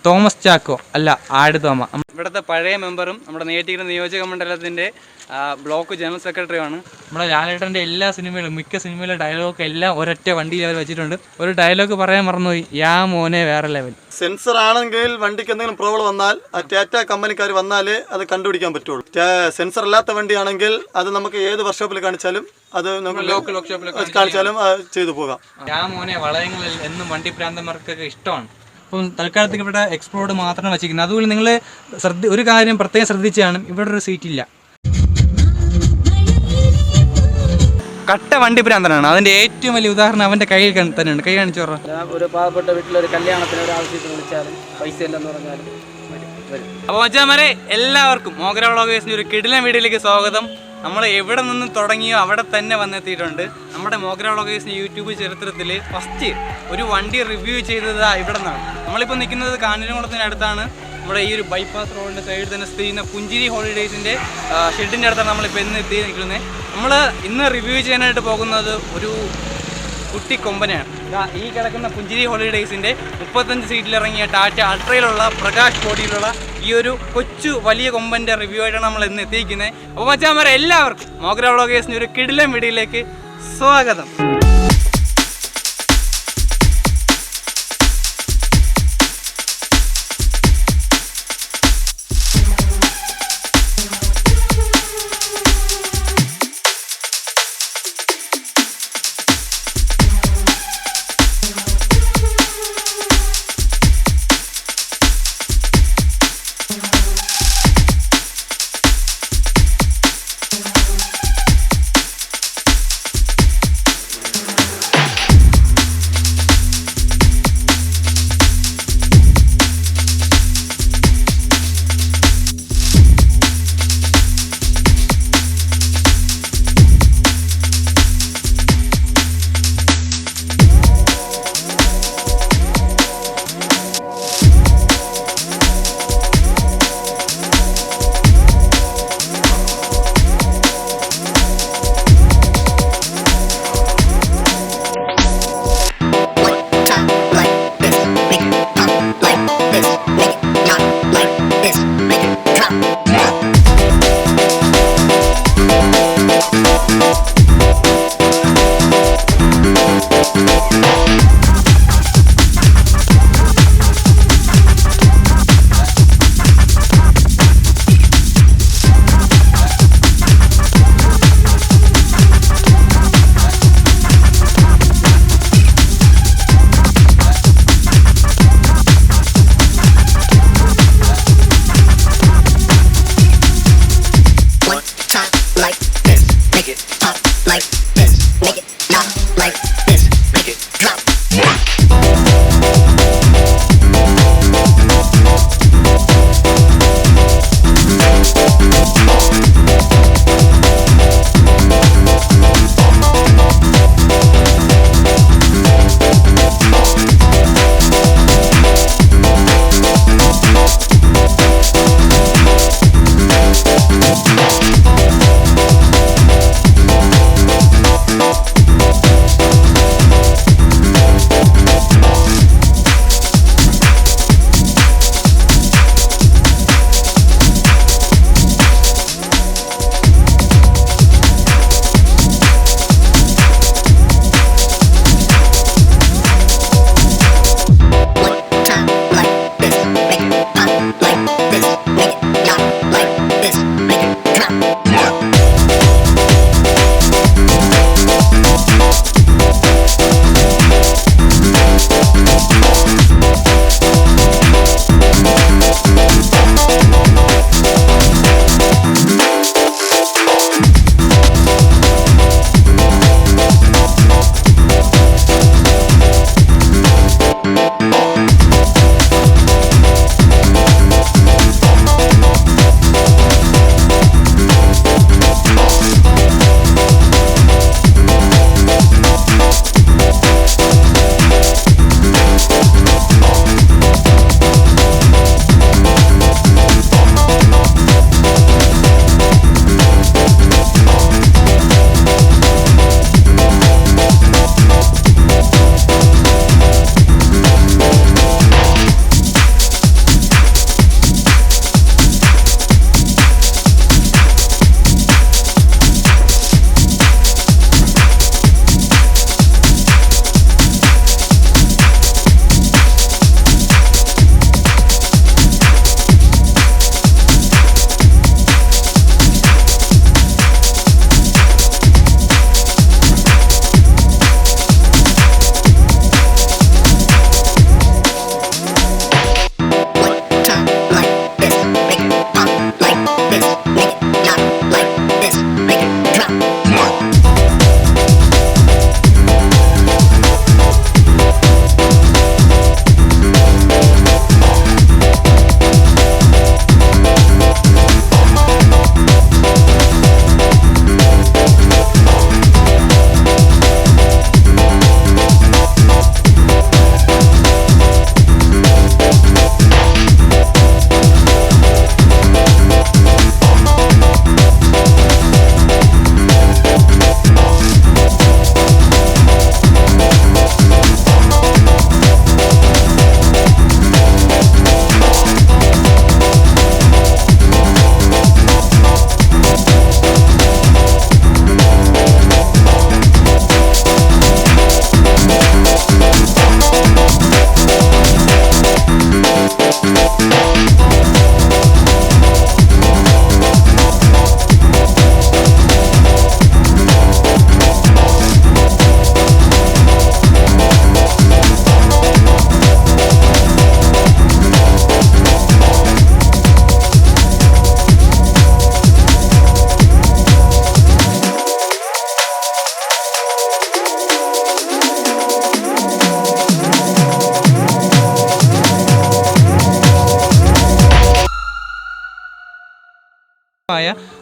Thomas Chacko അല്ല ആട് തോമ. ഇവിടുത്തെ പഴയ മെമ്പറും നമ്മുടെ നെയ്യാറ്റിൻകര നിയോജക മണ്ഡലത്തിൻ്റെ ബ്ലോക്ക് ജനറൽ സെക്രട്ടറിയാണ്. നമ്മുടെ ലാലേട്ടൻ്റെ എല്ലാ സിനിമയിലും മിക്ക സിനിമയിലെ ഡയലോഗ് എല്ലാം ഒരൊറ്റ വണ്ടിയിൽ അവർ വെച്ചിട്ടുണ്ട്. ഒരു ഡയലോഗ് പറയാൻ മറന്നുപോയി, യാ മോനെ വേറെ ലെവൽ. സെൻസർ ആണെങ്കിൽ വണ്ടിക്ക് എന്തെങ്കിലും പ്രോബ്ലം വന്നാൽ ടാറ്റ കമ്പനിക്കാർ വന്നാലേ അത് കണ്ടുപിടിക്കാൻ പറ്റുള്ളൂ. സെൻസർ അല്ലാത്ത വണ്ടിയാണെങ്കിൽ അത് നമുക്ക് ഏത് വർക്ക്ഷോപ്പിൽ കാണിച്ചാലും അത് നമുക്ക് കാണിച്ചാലും ചെയ്തു പോകാം. യാ മോനെ വളയങ്ങളിൽ എന്നും വണ്ടി പ്രാന്തന്മാർക്കൊക്കെ ഇഷ്ടമാണ്. അപ്പം തൽക്കാലത്തേക്ക് ഇവിടെ എക്സ്പ്ലോർഡ് മാത്രം വെച്ചിരിക്കുന്നത്. അതുപോലെ നിങ്ങൾ ഒരു കാര്യം പ്രത്യേകം ശ്രദ്ധിച്ചാണ്, ഇവിടെ ഒരു സീറ്റില്ല. കട്ട വണ്ടി ഭ്രാന്തനാണ്. അതിന്റെ ഏറ്റവും വലിയ ഉദാഹരണം അവന്റെ കയ്യിൽ തന്നെയുണ്ട്. കൈ കാണിച്ചു പറഞ്ഞ ഒരു പാവപ്പെട്ട വീട്ടിലൊരു കല്യാണത്തിന് ഒരു ആവശ്യത്തിന് വിളിച്ചാലും പൈസ ഇല്ലെന്ന് പറഞ്ഞാലും വരും. അപ്പോൾ മച്ചാന്മാരെ, എല്ലാവർക്കും മോഗ്ര വ്ളോഗേഴ്സിന്റെ ഒരു കിടിലൻ വീഡിയോയിലേക്ക് സ്വാഗതം. നമ്മൾ എവിടെ നിന്ന് തുടങ്ങിയോ അവിടെ തന്നെ വന്നെത്തിയിട്ടുണ്ട്. നമ്മുടെ മോഗ്ര വ്ളോഗേഴ്സിന്റെ യൂട്യൂബ് ചരിത്രത്തിൽ ഫസ്റ്റ് ഒരു വണ്ടി റിവ്യൂ ചെയ്തത് ഇവിടെ നിന്നാണ്. നമ്മളിപ്പോൾ നിൽക്കുന്നത് കാഞ്ഞിരംകുളത്തിനടുത്താണ്. നമ്മുടെ ഈ ഒരു ബൈപ്പാസ് റോഡിൻ്റെ സൈഡിൽ തന്നെ സ്ഥിതി ചെയ്യുന്ന പുഞ്ചിരി ഹോളിഡേയ്സിൻ്റെ ഷെഡിൻ്റെ അടുത്താണ് നമ്മളിപ്പോൾ ഇന്ന് എത്തി നിൽക്കുന്നത്. നമ്മൾ ഇന്ന് റിവ്യൂ ചെയ്യാനായിട്ട് പോകുന്നത് ഒരു കുട്ടി കൊമ്പനെയാണ്. ഈ കിടക്കുന്ന പുഞ്ചിരി ഹോളിഡേയ്സിൻ്റെ 35 സീറ്റിലിറങ്ങിയ ടാറ്റ അൾട്രയിലുള്ള പ്രകാശ് ബോഡിയിലുള്ള ഈ ഒരു കൊച്ചു വലിയ കൊമ്പൻ്റെ റിവ്യൂ ആയിട്ടാണ് നമ്മൾ ഇന്ന് എത്തിയിരിക്കുന്നത്. അപ്പോൾ മച്ചാന്മാരെ, എല്ലാവർക്കും മോഗ്ര വ്ളോഗേഴ്സിൻ്റെ ഒരു കിടിലൻ വീഡിയോയിലേക്ക് സ്വാഗതം.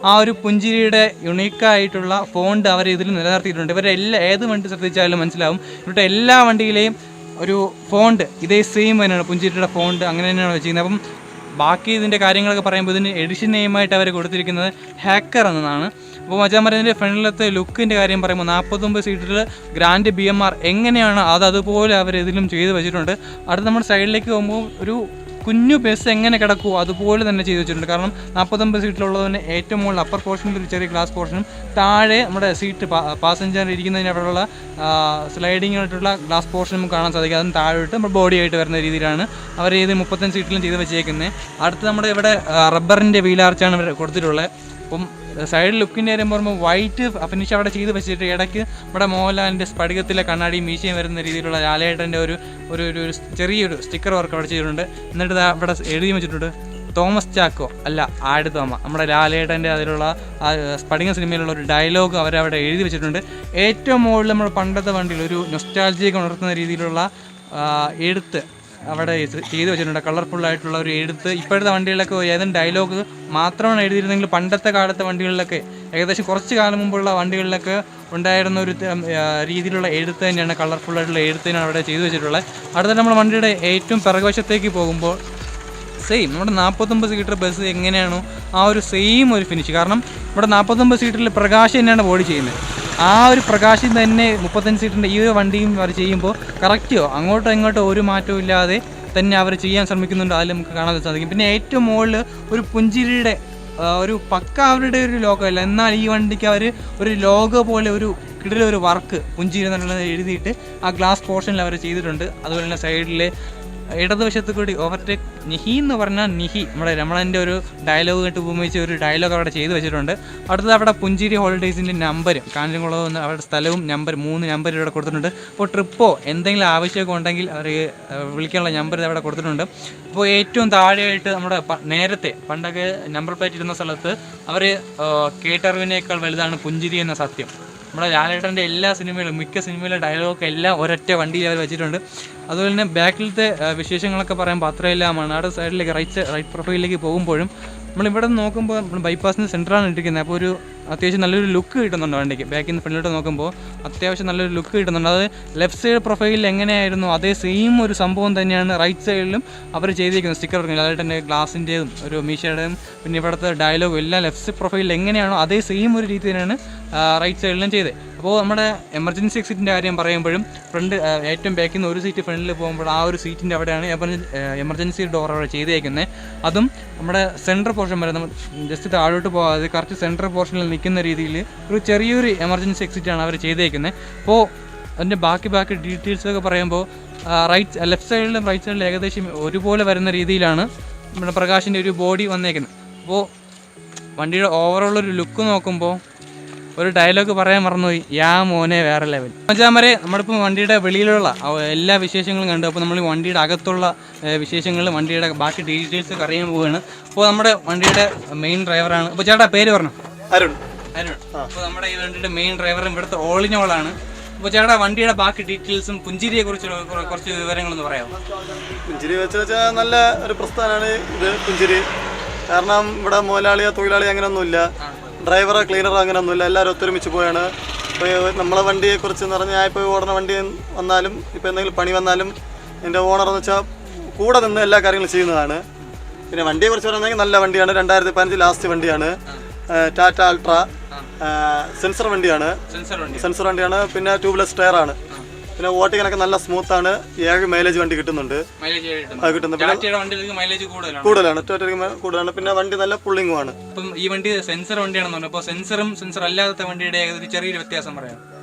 ആ ഒരു പുഞ്ചിരിയുടെ യുണീക്കായിട്ടുള്ള ഫോണ്ട് അവർ ഇതിൽ നിലനിർത്തിയിട്ടുണ്ട്. ഇവരുടെ ഏത് വണ്ടി ശ്രദ്ധിച്ചാലും മനസ്സിലാവും ഇവരുടെ എല്ലാ വണ്ടിയിലെയും ഒരു ഫോണ്ട് ഇതേ സെയിം തന്നെയാണ്, പുഞ്ചിരിയുടെ ഫോണ്ട് അങ്ങനെ തന്നെയാണ് വെച്ചിരിക്കുന്നത്. അപ്പം ബാക്കി ഇതിൻ്റെ കാര്യങ്ങളൊക്കെ പറയുമ്പോൾ ഇതിന് എഡിഷൻ നെയിമായിട്ട് അവർ കൊടുത്തിരിക്കുന്നത് ഹാക്കർ എന്നതാണ്. അപ്പോൾ മച്ചാന്മാരതിൻ്റെ ഫ്രണ്ടിലത്തെ ലുക്കിൻ്റെ കാര്യം പറയുമ്പോൾ 49 സീറ്റിൽ ഗ്രാൻഡ് BMR എങ്ങനെയാണ് അതുപോലെ അവർ ഇതിലും ചെയ്ത് വെച്ചിട്ടുണ്ട്. അടുത്ത് നമ്മുടെ സൈഡിലേക്ക് പോകുമ്പോൾ ഒരു കുഞ്ഞു ബസ് എങ്ങനെ കിടക്കുമോ അതുപോലെ തന്നെ ചെയ്ത് വെച്ചിട്ടുണ്ട്. കാരണം 49 സീറ്റിലുള്ളത് തന്നെ ഏറ്റവും മുകളിൽ അപ്പർ പോർഷനിൽ ഒരു ചെറിയ ഗ്ലാസ് പോർഷനും താഴെ നമ്മുടെ സീറ്റ് പാസഞ്ചർ ഇരിക്കുന്നതിന് അവിടെയുള്ള സ്ലൈഡിങ് ആയിട്ടുള്ള ഗ്ലാസ് പോർഷനും കാണാൻ സാധിക്കും. അതും താഴോട്ട് നമ്മുടെ ബോഡി ആയിട്ട് വരുന്ന രീതിയിലാണ് അവർ ഇത് 35 സീറ്റിലും ചെയ്ത് വെച്ചേക്കുന്നത്. അടുത്ത് നമ്മുടെ ഇവിടെ റബ്ബറിൻ്റെ വീലാർച്ചാണ് ഇവർ കൊടുത്തിട്ടുള്ളത്. അപ്പം സൈഡ് ലുക്കിൻ്റെ കാര്യം പറയുമ്പോൾ വൈറ്റ് ഫിനിഷ് അവിടെ ചെയ്ത് വെച്ചിട്ട് ഇടയ്ക്ക് നമ്മുടെ മോഹൻലാലിൻ്റെ സ്ഫടികത്തിലെ കണ്ണാടി മീശയും വരുന്ന രീതിയിലുള്ള ലാലേട്ടൻ്റെ ഒരു ചെറിയൊരു സ്റ്റിക്കർ വർക്ക് അവിടെ ചെയ്തിട്ടുണ്ട്. എന്നിട്ട് ഇവിടെ എഴുതി വെച്ചിട്ടുണ്ട് തോമസ് ചാക്കോ അല്ല ആട് തോമ. നമ്മുടെ ലാലേട്ടൻ്റെ അതിലുള്ള സ്ഫടിക സിനിമയിലുള്ള ഒരു ഡയലോഗ് അവരവിടെ എഴുതി വെച്ചിട്ടുണ്ട്. ഏറ്റവും മുകളിൽ നമ്മുടെ പണ്ടത്തെ വണ്ടിയിൽ ഒരു നൊസ്റ്റാൾജിയൊക്കെ ഉണർത്തുന്ന രീതിയിലുള്ള എഴുത്ത് അവിടെ ചെയ്ത് വെച്ചിട്ടുണ്ട്. കളർഫുള്ളായിട്ടുള്ള ഒരു എഴുത്ത്. ഇപ്പോഴത്തെ വണ്ടികളിലൊക്കെ ഏതെങ്കിലും ഡയലോഗ് മാത്രമാണ് എഴുതിയിരുന്നെങ്കിൽ പണ്ടത്തെ കാലത്തെ വണ്ടികളിലൊക്കെ ഏകദേശം കുറച്ച് കാലം മുമ്പുള്ള വണ്ടികളിലൊക്കെ ഉണ്ടായിരുന്ന ഒരു രീതിയിലുള്ള എഴുത്ത് തന്നെയാണ്, കളർഫുള്ളായിട്ടുള്ള എഴുത്തിനാണ് അവിടെ ചെയ്തു വെച്ചിട്ടുള്ളത്. അടുത്ത നമ്മൾ വണ്ടിയുടെ ഏറ്റവും പിറകുവശത്തേക്ക് പോകുമ്പോൾ സെയിം നമ്മുടെ 49 സീറ്റർ ബസ് എങ്ങനെയാണോ ആ ഒരു സെയിം ഒരു ഫിനിഷ്. കാരണം നമ്മുടെ 49 സീറ്ററിൽ പ്രകാശം തന്നെയാണ് ബോഡി ചെയ്യുന്നത്. ആ ഒരു പ്രകാശം തന്നെ 35 സീറ്റിൻ്റെ ഈ ഒരു വണ്ടിയും അവർ ചെയ്യുമ്പോൾ കറക്റ്റോ അങ്ങോട്ടോ ഇങ്ങോട്ടോ ഒരു മാറ്റവും ഇല്ലാതെ തന്നെ അവർ ചെയ്യാൻ ശ്രമിക്കുന്നുണ്ട്. അതിൽ നമുക്ക് കാണാൻ സാധിക്കും. പിന്നെ ഏറ്റവും മുകളിൽ ഒരു പുഞ്ചിരിയുടെ ഒരു പക്ക അവരുടെ ഒരു ലോഗോ അല്ല, എന്നാൽ ഈ വണ്ടിക്ക് അവർ ഒരു ലോഗോ പോലെ ഒരു കിടിലൊരു വർക്ക് പുഞ്ചിരി എന്നുള്ളത് എഴുതിയിട്ട് ആ ഗ്ലാസ് പോർഷനിൽ അവർ ചെയ്തിട്ടുണ്ട്. അതുപോലെ തന്നെ സൈഡിൽ ഇടതുവശത്ത് കൂടി ഓവർടേക്ക് നിഹി എന്ന് പറഞ്ഞാൽ നിഹി നമ്മുടെ രമണൻ്റെ ഒരു ഡയലോഗ് കേട്ട് ഉപയോഗിച്ച് ഒരു ഡയലോഗ് അവിടെ ചെയ്ത് വെച്ചിട്ടുണ്ട്. അടുത്തത് അവിടെ പുഞ്ചിരി ഹോളിഡേയ്സിൻ്റെ നമ്പരും കാഞ്ഞിരംകുളം അവരുടെ സ്ഥലവും 3 നമ്പർ ഇവിടെ കൊടുത്തിട്ടുണ്ട്. അപ്പോൾ ട്രിപ്പോ എന്തെങ്കിലും ആവശ്യമൊക്കെ ഉണ്ടെങ്കിൽ അവർ വിളിക്കാനുള്ള നമ്പർ അവിടെ കൊടുത്തിട്ടുണ്ട്. അപ്പോൾ ഏറ്റവും താഴെയായിട്ട് നമ്മുടെ നേരത്തെ പണ്ടൊക്കെ നമ്പർ പ്ലേറ്റ് ഇരുന്ന സ്ഥലത്ത് അവർ കേട്ടറിവിനേക്കാൾ വലുതാണ് പുഞ്ചിരി എന്ന സത്യം. നമ്മുടെ ലാലേട്ടൻ്റെ എല്ലാ സിനിമയിലും മിക്ക സിനിമയിലെ ഡയലോഗൊക്കെ എല്ലാം ഒരൊറ്റ വണ്ടിയിൽ അവർ വെച്ചിട്ടുണ്ട്. അതുപോലെ തന്നെ ബാക്കിലത്തെ വിശേഷങ്ങളൊക്കെ പറയുമ്പോൾ അത്രയെല്ലാമാണ്. അവിടെ സൈഡിലേക്ക് റൈറ്റ് പ്രൊഫൈലിലേക്ക് പോകുമ്പോഴും നമ്മളിവിടെ നിന്ന് നോക്കുമ്പോൾ നമ്മൾ ബൈപ്പാസിന് സെൻറ്ററാണ് ഇട്ടിരിക്കുന്നത്. അപ്പോൾ ഒരു അത്യാവശ്യം നല്ലൊരു ലുക്ക് കിട്ടുന്നുണ്ട് വണ്ടിക്ക്. ബാക്കിൽ നിന്ന് ഫ്രണ്ടിലോട്ട് നോക്കുമ്പോൾ അത്യാവശ്യം നല്ലൊരു ലുക്ക് കിട്ടുന്നുണ്ട്. അത് ലെഫ്റ്റ് സൈഡ് പ്രൊഫൈലിൽ എങ്ങനെയായിരുന്നു അതേ സെയിം ഒരു സംഭവം തന്നെയാണ് റൈറ്റ് സൈഡിലും അവർ ചെയ്തിരിക്കുന്നത്. സ്റ്റിക്കർ വർക്കിൽ അതായിട്ട് ഗ്ലാസിൻ്റെതും ഒരു മീശയുടെയും പിന്നെ ഇവിടുത്തെ ഡയലോഗും എല്ലാം ലെഫ്റ്റ് പ്രൊഫൈലിൽ എങ്ങനെയാണോ അതേ സെയിം ഒരു രീതി തന്നെയാണ് റൈറ്റ് സൈഡിലും ചെയ്തത്. അപ്പോൾ നമ്മുടെ എമർജൻസി എക്സിറ്റിൻ്റെ കാര്യം പറയുമ്പോഴും ഫ്രണ്ട് ഏറ്റവും ബാക്കിൽ നിന്ന് ഒരു സീറ്റ് ഫ്രണ്ടിൽ പോകുമ്പോൾ ആ ഒരു സീറ്റിൻ്റെ അവിടെയാണ് എമർജൻസി ഡോർ അവിടെ ചെയ്തേക്കുന്നത്. അതും നമ്മുടെ സെൻട്രൽ പോർഷൻ വരെ നമ്മൾ ജസ്റ്റ് താഴോട്ട് പോകാതെ കറക്റ്റ് സെൻട്രൽ പോർഷനിൽ നിൽക്കുന്ന രീതിയിൽ ഒരു ചെറിയൊരു എമർജൻസി എക്സിറ്റാണ് അവർ ചെയ്തേക്കുന്നത്. അപ്പോൾ അതിൻ്റെ ബാക്കി ഡീറ്റെയിൽസൊക്കെ പറയുമ്പോൾ ലെഫ്റ്റ് സൈഡിലും റൈറ്റ് സൈഡിലും ഏകദേശം ഒരുപോലെ വരുന്ന രീതിയിലാണ് നമ്മുടെ പ്രകാശിൻ്റെ ഒരു ബോഡി വന്നേക്കുന്നത്. അപ്പോൾ വണ്ടിയുടെ ഓവറോൾ ഒരു ലുക്ക് നോക്കുമ്പോൾ ഒരു ഡയലോഗ് പറയാൻ മറന്നുപോയി, യാ മോനെ വേറെ ലെവൽ. മച്ചാന്മാരെ നമ്മളിപ്പോൾ വണ്ടിയുടെ വെളിയിലുള്ള എല്ലാ വിശേഷങ്ങളും കണ്ടു. അപ്പോൾ നമ്മൾ വണ്ടിയുടെ അകത്തുള്ള വിശേഷങ്ങളും വണ്ടിയുടെ ബാക്കി ഡീറ്റെയിൽസൊക്കെ അറിയാൻ പോവുകയാണ്. അപ്പോൾ നമ്മുടെ വണ്ടിയുടെ മെയിൻ ഡ്രൈവറാണ്. അപ്പോൾ ചേട്ടാ പേര് പറഞ്ഞു? അരുൺ. അപ്പോൾ നമ്മുടെ ഈ വണ്ടിയുടെ മെയിൻ ഡ്രൈവറും ഇവിടുത്തെ ഓൾ ഇൻ ഓൾ ആണ്. അപ്പോൾ ചേട്ടാ വണ്ടിയുടെ ബാക്കി ഡീറ്റെയിൽസും പുഞ്ചിരിയെ കുറിച്ച് കുറച്ച് വിവരങ്ങളൊന്ന് പറയാമോ? പുഞ്ചിരി വെച്ചാൽ നല്ല ഒരു പ്രസ്ഥാനമാണ് ഇത് പുഞ്ചിരി. കാരണം ഇവിടെ മുതലാളിയോ തൊഴിലാളിയോ അങ്ങനെയൊന്നുമില്ല, ഡ്രൈവറോ ക്ലീനറോ അങ്ങനെയൊന്നുമില്ല, എല്ലാവരും ഒത്തൊരുമിച്ച് പോയാണ്. ഇപ്പോൾ നമ്മളെ വണ്ടിയെക്കുറിച്ച് എന്ന് പറഞ്ഞാൽ ഇപ്പോൾ ഓടുന്ന വണ്ടി വന്നാലും ഇപ്പോൾ എന്തെങ്കിലും പണി വന്നാലും എൻ്റെ ഓണറെന്ന് വെച്ചാൽ കൂടെ നിന്ന് എല്ലാ കാര്യങ്ങളും ചെയ്യുന്നതാണ്. പിന്നെ വണ്ടിയെക്കുറിച്ച് പറയുകയാണെങ്കിൽ നല്ല വണ്ടിയാണ്, 2015 ലാസ്റ്റ് വണ്ടിയാണ്, ടാറ്റ അൾട്ര സെൻസർ വണ്ടിയാണ്. പിന്നെ ട്യൂബ്ലെസ് ടയറാണ്. പിന്നെ ഓട്ടിങ്ങനൊക്കെ നല്ല സ്മൂത്താണ്. 7 മൈലേജ് വണ്ടി കിട്ടുന്നുണ്ട്. കൂടുതലാണ്. പിന്നെ വണ്ടി നല്ല പുള്ളിങ്ങുമാണ്. ഈ വണ്ടി സെൻസർ വണ്ടിയാണെന്ന് അപ്പോൾ സെൻസറും സെൻസർ അല്ലാത്ത വണ്ടിയുടെ ചെറിയൊരു വ്യത്യാസം പറയാം.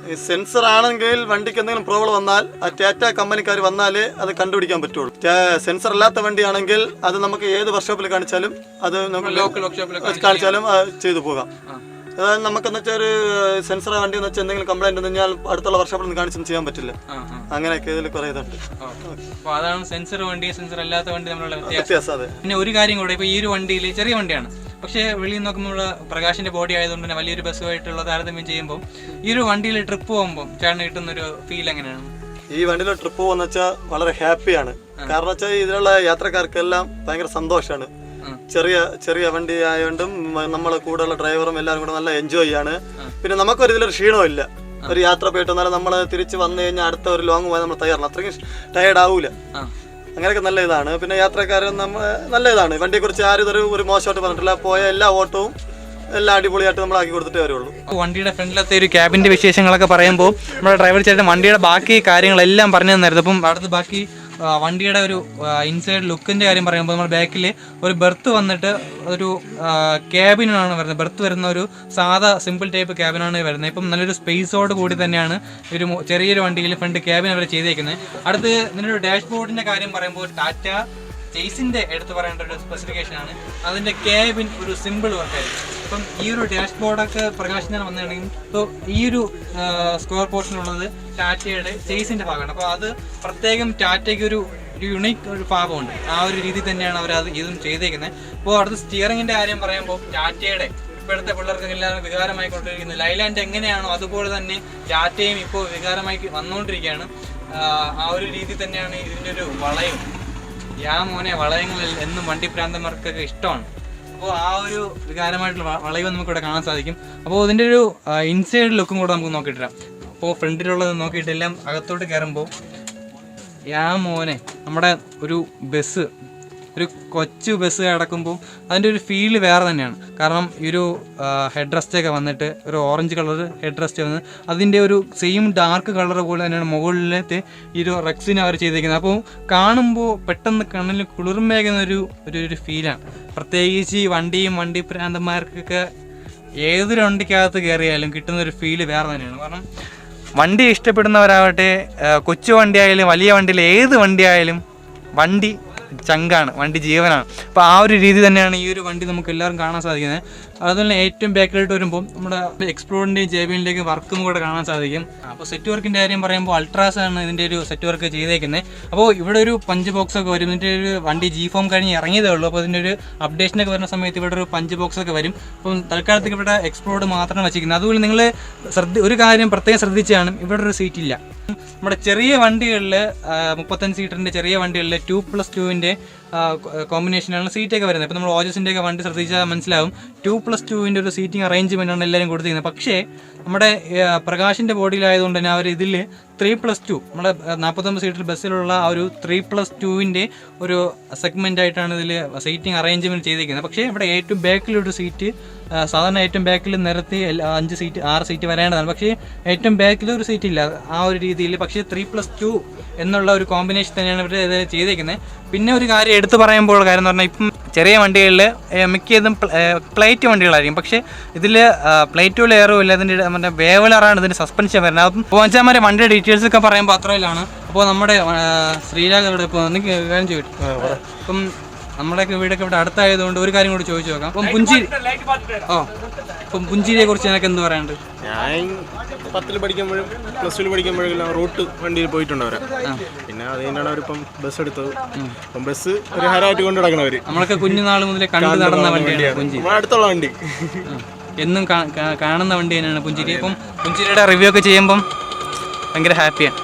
സെൻസർ ആണെങ്കിൽ വണ്ടിക്ക് എന്തെങ്കിലും പ്രോബ്ലം വന്നാൽ ടാറ്റ കമ്പനിക്കാർ വന്നാലേ അത് കണ്ടുപിടിക്കാൻ പറ്റുള്ളൂ. സെൻസർ അല്ലാത്ത വണ്ടിയാണെങ്കിൽ അത് നമുക്ക് ഏത് വർക്ക്ഷോപ്പിൽ കാണിച്ചാലും അത് കാണിച്ചാലും ചെയ്തു പോകാം. അതായത് നമുക്കെന്ന് വെച്ചാൽ ഒരു സെൻസർ വണ്ടി എന്ന് വെച്ചാൽ എന്തെങ്കിലും കംപ്ലൈന്റ് കഴിഞ്ഞാൽ അടുത്തുള്ള വർക്ക്ഷോപ്പിൽ നിന്ന് കാണിച്ചൊന്നും ചെയ്യാൻ പറ്റില്ല. അങ്ങനെയൊക്കെ ഇതിൽ കുറേ ഇതുണ്ട്. അപ്പോൾ അതാണ് സെൻസർ വണ്ടി സെൻസർ അല്ലാത്ത വണ്ടി തമ്മിലുള്ള വ്യത്യാസം. അതെ. പിന്നെ ഒരു കാര്യം കൂടെ, ഇപ്പോൾ ഈ ഒരു വണ്ടിയിൽ ചെറിയ വണ്ടിയാണ്, പക്ഷേ വെളിയിൽ നോക്കുമ്പോൾ പ്രകാശിന്റെ ബോഡി ആയതുകൊണ്ട് തന്നെ വലിയൊരു ബസ്സുമായിട്ടുള്ള താരതമ്യം ചെയ്യുമ്പോൾ ഈ ഒരു വണ്ടിയിൽ ട്രിപ്പ് പോകുമ്പോൾ ചേട്ടന് കിട്ടുന്നൊരു ഫീൽ എങ്ങനെയാണ്? ഈ വണ്ടിയിൽ ട്രിപ്പ് പോകുന്ന വെച്ചാൽ വളരെ ഹാപ്പിയാണ്. കാരണം വെച്ചാൽ ഇതിലുള്ള യാത്രക്കാർക്കെല്ലാം ഭയങ്കര സന്തോഷമാണ്. ചെറിയ വണ്ടി ആയതുകൊണ്ടും നമ്മളെ കൂടെയുള്ള ഡ്രൈവറും എല്ലാവരും കൂടെ നല്ല എൻജോയ് ചെയ്യാണ്. പിന്നെ നമുക്കൊരു ഇതിലൊരു ക്ഷീണവും ഇല്ല. ഒരു യാത്ര പോയിട്ട് വന്നാലും നമ്മൾ തിരിച്ച് വന്നു കഴിഞ്ഞാൽ അടുത്ത ഒരു ലോങ് പോയാൽ നമ്മൾ തയ്യാറാണ്. അത്രയ്ക്കും ടയേർഡ് ആവൂല. അങ്ങനെയൊക്കെ നല്ല ഇതാണ്. പിന്നെ യാത്രക്കാരൻ നല്ല ഇതാണ്. വണ്ടിയെക്കുറിച്ച് ആരും ഒരു മോശമായിട്ട് പറഞ്ഞിട്ടില്ല. പോയ എല്ലാ ഓട്ടവും എല്ലാം അടിപൊളിയായിട്ട് നമ്മൾ ആക്കി കൊടുത്തിട്ടേ വരുള്ളൂ. വണ്ടിയുടെ ഫ്രണ്ടിലത്തെ ഒരു ക്യാബിൻ്റെ വിശേഷങ്ങളൊക്കെ പറയുമ്പോൾ നമ്മുടെ ഡ്രൈവർ ചേട്ടൻ വണ്ടിയുടെ ബാക്കി കാര്യങ്ങളെല്ലാം പറഞ്ഞു തന്നായിരുന്നു. അപ്പം അടുത്ത് ബാക്കി വണ്ടിയുടെ ഒരു ഇൻസൈഡ് ലുക്കിൻ്റെ കാര്യം പറയുമ്പോൾ നമ്മുടെ ബാക്കിൽ ഒരു ബെർത്ത് വന്നിട്ട് ഒരു ക്യാബിനാണ് വരുന്നത്. ബെർത്ത് വരുന്ന ഒരു സാധാ സിമ്പിൾ ടൈപ്പ് ക്യാബിനാണ് വരുന്നത്. ഇപ്പം നല്ലൊരു സ്പേസോട് കൂടി തന്നെയാണ് ഒരു ചെറിയൊരു വണ്ടിയിൽ ഫ്രണ്ട് ക്യാബിൻ അവർ ചെയ്തേക്കുന്നത്. അടുത്ത് ഇതിനൊരു ഡാഷ്ബോർഡിൻ്റെ കാര്യം പറയുമ്പോൾ ടാറ്റ ചേസിൻ്റെ എടുത്ത് പറയേണ്ട ഒരു സ്പെസിഫിക്കേഷനാണ്. അതിൻ്റെ ക്യാബിൻ ഒരു സിമ്പിൾ വർക്കായിരിക്കും. അപ്പം ഈ ഒരു ഡാഷ്ബോർഡൊക്കെ പ്രകാശനം വന്നിട്ടുണ്ടെങ്കിൽ ഇപ്പോൾ ഈ ഒരു സ്ക്വയർ പോർഷനുള്ളത് ടാറ്റയുടെ ചേസിൻ്റെ ഭാഗമാണ്. അപ്പോൾ അത് പ്രത്യേകം ടാറ്റയ്ക്ക് ഒരു യുണീക്ക് ഒരു ഭാഗമുണ്ട്. ആ ഒരു രീതി തന്നെയാണ് അവരത് ഇതും ചെയ്തേക്കുന്നത്. അപ്പോൾ അടുത്ത സ്റ്റിയറിങ്ങിൻ്റെ കാര്യം പറയുമ്പോൾ ടാറ്റയുടെ ഇപ്പോഴത്തെ പിള്ളേർക്ക് എല്ലാവരും വികാരമായി കൊണ്ടിരിക്കുന്നത് ലൈലാൻഡ് എങ്ങനെയാണോ അതുപോലെ തന്നെ ടാറ്റയും ഇപ്പോൾ വികാരമായി വന്നുകൊണ്ടിരിക്കുകയാണ്. ആ ഒരു രീതി തന്നെയാണ് ഇതിൻ്റെ ഒരു വളയം. മോനെ വളയങ്ങളിൽ എന്നും വണ്ടി പ്രാന്തന്മാർക്കൊക്കെ ഇഷ്ടമാണ്. അപ്പോൾ ആ ഒരു വികാരമായിട്ടുള്ള വളയം നമുക്കിവിടെ കാണാൻ സാധിക്കും. അപ്പോൾ ഇതിൻ്റെ ഒരു ഇൻസൈഡ് ലുക്കും കൂടെ നമുക്ക് നോക്കിയിട്ടിരാം. അപ്പോൾ ഫ്രണ്ടിലുള്ളത് നോക്കിയിട്ടെല്ലാം അകത്തോട്ട് കയറുമ്പോൾ മോനെ നമ്മുടെ ഒരു ബസ്, ഒരു കൊച്ചു ബസ് കിടക്കുമ്പോൾ അതിൻ്റെ ഒരു ഫീല് വേറെ തന്നെയാണ്. കാരണം ഈ ഒരു ഹെഡ് റെസ്റ്റൊക്കെ വന്നിട്ട് ഒരു ഓറഞ്ച് കളർ ഹെഡ് റെസ്റ്റ് വന്ന് അതിൻ്റെ ഒരു സെയിം ഡാർക്ക് കളർ പോലെ തന്നെയാണ് മുകളിലത്തെ ഈ ഒരു റെക്സിന് അവർ ചെയ്തിരിക്കുന്നത്. അപ്പോൾ കാണുമ്പോൾ പെട്ടെന്ന് കണ്ണിൽ കുളിർമേകുന്ന ഒരു ഫീലാണ്. പ്രത്യേകിച്ച് ഈ വണ്ടി പ്രാന്തന്മാർക്കൊക്കെ ഏതൊരു വണ്ടിക്കകത്ത് കയറിയാലും കിട്ടുന്നൊരു ഫീല് വേറെ തന്നെയാണ്. കാരണം വണ്ടി ഇഷ്ടപ്പെടുന്നവരാവട്ടെ, കൊച്ചു വണ്ടിയായാലും വലിയ വണ്ടിയിൽ ഏത് വണ്ടിയായാലും വണ്ടി ചങ്കാണ്, വണ്ടി ജീവനാണ്. അപ്പോൾ ആ ഒരു രീതി തന്നെയാണ് ഈ ഒരു വണ്ടി നമുക്ക് എല്ലാവരും കാണാൻ സാധിക്കുന്നത്. അതുപോലെ തന്നെ ഏറ്റവും ബാക്കിലോട്ട് വരുമ്പോൾ നമ്മുടെ എക്സ്പ്ലോറിൻ്റെയും ജെബിൻ്റെയും വർക്കും കൂടെ കാണാൻ സാധിക്കും. അപ്പോൾ സെറ്റ് വർക്കിൻ്റെ കാര്യം പറയുമ്പോൾ അൾട്രാസ് ആണ് ഇതിൻ്റെ ഒരു സെറ്റ് വർക്ക് ചെയ്തേക്കുന്നത്. അപ്പോൾ ഇവിടെ ഒരു പഞ്ച് ബോക്സൊക്കെ വരും. ഇതിൻ്റെ ഒരു വണ്ടി ജി ഫോം കഴിഞ്ഞ് ഇറങ്ങിയതേ ഉള്ളൂ. അപ്പോൾ ഇതിൻ്റെ ഒരു അപ്ഡേഷനൊക്കെ വരുന്ന സമയത്ത് ഇവിടെ ഒരു പഞ്ച് ബോക്സൊക്കെ വരും. അപ്പം തൽക്കാലത്തേക്ക് ഇവിടെ എക്സ്പ്ലോർഡ് മാത്രം വെച്ചിരിക്കുന്നത്. അതുപോലെ നിങ്ങൾ ഒരു കാര്യം പ്രത്യേകം ശ്രദ്ധിച്ചാണ്, ഇവിടെ ഒരു സീറ്റില്ല. നമ്മുടെ ചെറിയ വണ്ടികളിൽ 35 സീറ്ററിൻ്റെ ചെറിയ വണ്ടികളിൽ 2+2 കോമ്പിനേഷനാണ് സീറ്റൊക്കെ വരുന്നത്. ഇപ്പോൾ നമ്മൾ ഓജസിൻ്റെയൊക്കെ വണ്ടി ശ്രദ്ധിച്ചാൽ മനസ്സിലാവും 2+2 ഒരു സീറ്റിംഗ് അറേഞ്ച്മെൻറ്റാണ് എല്ലാവരും കൊടുത്തിരിക്കുന്നത്. പക്ഷേ നമ്മുടെ പ്രകാശിൻ്റെ ബോഡിയിലായതുകൊണ്ട് തന്നെ അവർ ഇതിൽ 3+2 നമ്മുടെ 49 സീറ്റർ ബസ്സിലുള്ള ആ ഒരു 3+2 ഒരു സെഗ്മെൻ്റായിട്ടാണ് ഇതിൽ സീറ്റിംഗ് അറേഞ്ച്മെൻറ്റ് ചെയ്തിരിക്കുന്നത്. പക്ഷേ ഇവിടെ ഏറ്റവും ബാക്കിലൊരു സീറ്റ് സാധാരണ ഏറ്റവും ബാക്കിൽ നിരത്തി 5 സീറ്റ് 6 സീറ്റ് വരേണ്ടതാണ്. പക്ഷേ ഏറ്റവും ബാക്കിൽ ഒരു സീറ്റ് ഇല്ല ആ ഒരു രീതിയിൽ. പക്ഷേ 3+2 എന്നുള്ള ഒരു കോമ്പിനേഷൻ തന്നെയാണ് ഇവർ ഇത് ചെയ്തേക്കുന്നത്. പിന്നെ ഒരു കാര്യം എടുത്തു പറയുമ്പോൾ കാര്യം എന്ന് പറഞ്ഞാൽ ഇപ്പം ചെറിയ വണ്ടികളിൽ മിക്കതും പ്ലേറ്റ് വണ്ടികളായിരിക്കും. പക്ഷേ ഇതിൽ പ്ലേറ്റുകൾ ഏറുമില്ല. ഇതിൻ്റെ മറ്റേ വേവലറാണ് ഇതിൻ്റെ സസ്പെൻഷൻ വരുന്നത്. അപ്പം പോഞ്ചാമാരെ വണ്ടിയുടെ ഡീറ്റെയിൽസ് ഒക്കെ പറയുമ്പോൾ അത്രയിലാണ്. അപ്പോൾ നമ്മുടെ ശ്രീരാഗയുടെ ഇപ്പോൾ കാര്യം ചോദിച്ചു. ഇപ്പം നമ്മുടെയൊക്കെ വീടൊക്കെ ഇവിടെ അടുത്തായതുകൊണ്ട് ഒരു കാര്യം കൂടി ചോദിച്ചു നോക്കാം. അപ്പം പുഞ്ചിരിയെ കുറിച്ച് എനിക്ക് എന്ത് പറയാനുണ്ട്? ഞാൻ 10ൽ പഠിക്കുമ്പോഴും +2 പഠിക്കുമ്പോഴെല്ലാം റൂട്ട് വണ്ടിയിൽ പോയിട്ടുണ്ട് അവരെ. പിന്നെ അത് കഴിഞ്ഞാണ് അവരിപ്പം ബസ് എടുത്തത്. അപ്പം ബസ് ഒരു ഹരമായിട്ട് കൊണ്ട് നടക്കണവര്. നമ്മളൊക്കെ കുഞ്ഞുനാൾ മുതലേ കണ്ടു നടന്ന വണ്ടിയാണ് പുഞ്ചിരി. അടുത്തുള്ള വണ്ടി എന്നും കാണുന്ന വണ്ടി തന്നെയാണ് പുഞ്ചിരി. അപ്പം പുഞ്ചിരിയുടെ റിവ്യൂ ഒക്കെ ചെയ്യുമ്പം ഭയങ്കര ഹാപ്പിയാണ്.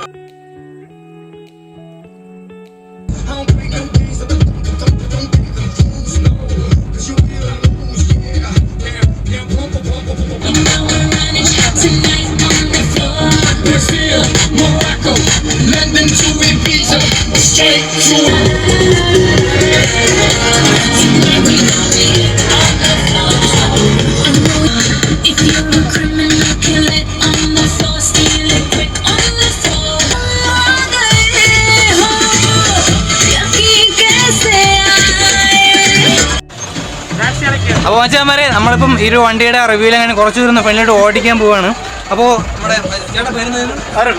അപ്പോൾ മച്ചാന്മാരെ നമ്മളിപ്പം ഈ ഒരു വണ്ടിയുടെ റിവ്യൂവിൽ അങ്ങനെ കുറച്ച് ദൂരം ഫ്രണ്ടിലോട്ട് ഓടിക്കാൻ പോവാണ്. അപ്പോൾ നമ്മുടെ ചേട്ടൻ പേരുന്നത് അരുൺ.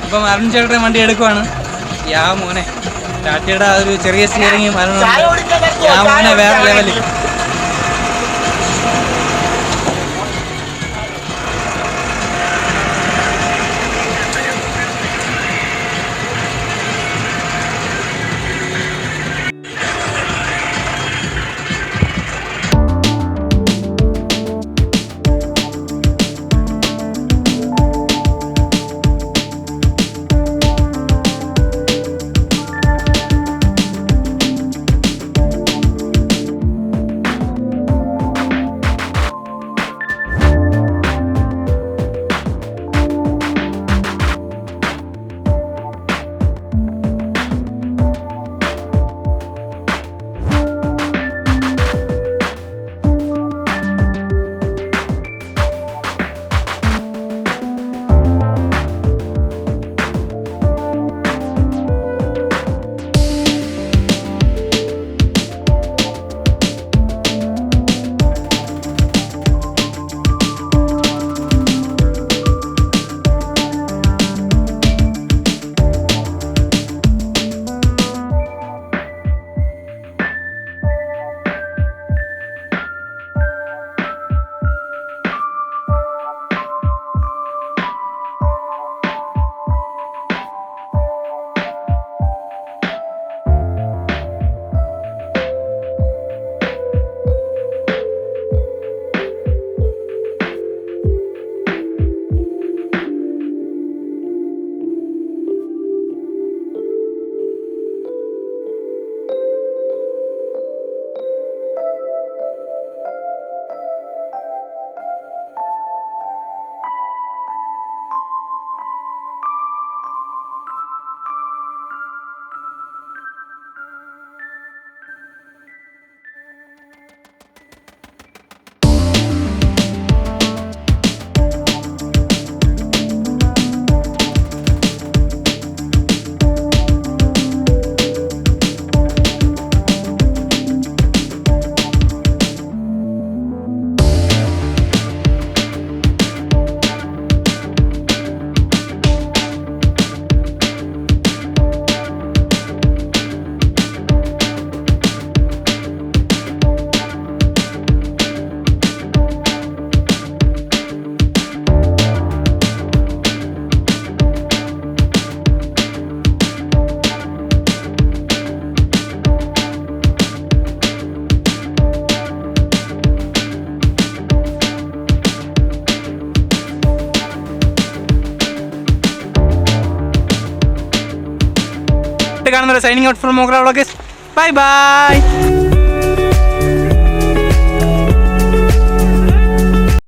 അപ്പം അരുൺ ചേട്ടൻ വണ്ടി എടുക്കുവാണ്. മോനെ ടാറ്റയുടെ ആ ഒരു ചെറിയ സ്റ്റിയറിങ്ങും മോനെ വേറെ ലെവലിൽ. കാണുന്നത്. Signing out from Mogra vloggers. Bye by.